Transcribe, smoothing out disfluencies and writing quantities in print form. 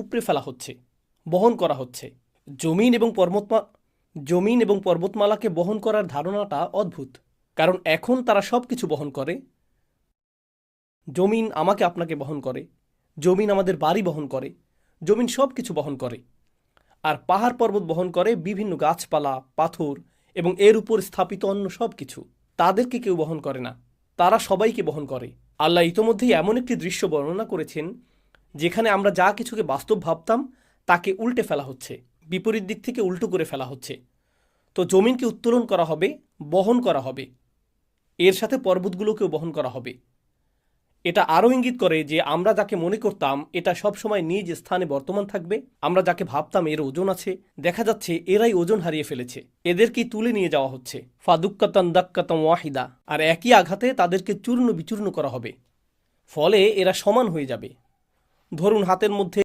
উপড়ে ফেলা হচ্ছে, বহন করা হচ্ছে। জমিন এবং পর্বতমালাকে বহন করার ধারণাটা অদ্ভুত, কারণ এখন তারা সব কিছু বহন করে। জমিন আমাকে আপনাকে বহন করে, জমিন আমাদের বাড়ি বহন করে, জমিন সব কিছু বহন করে। আর পাহাড় পর্বত বহন করে বিভিন্ন গাছপালা, পাথর এবং এর উপর স্থাপিত অন্য সব কিছু। তাদেরকে কেউ বহন করে না, তারা সবাইকে বহন করে। আল্লাহ ইতোমধ্যেই এমন একটি দৃশ্য বর্ণনা করেছেন যেখানে আমরা যা কিছুকে বাস্তব ভাবতাম তাকে উল্টে ফেলা হচ্ছে, বিপরীত দিক থেকে উল্টো করে ফেলা হচ্ছে। তো জমিনকে উত্তোলন করা হবে, বহন করা হবে, এর সাথে পর্বতগুলোকেও বহন করা হবে। এটা আরও ইঙ্গিত করে যে আমরা যাকে মনে করতাম এটা সবসময় নিজ স্থানে বর্তমান থাকবে, আমরা যাকে ভাবতাম এর ওজন আছে, দেখা যাচ্ছে এরাই ওজন হারিয়ে ফেলেছে, এদেরকেই তুলে নিয়ে যাওয়া হচ্ছে। ফাদুক্কাতান দাক্কাতাম ওয়াহিদা, আর একই আঘাতে তাদেরকে চূর্ণ বিচূর্ণ করা হবে। ফলে এরা সমান হয়ে যাবে। ধরুন হাতের মধ্যে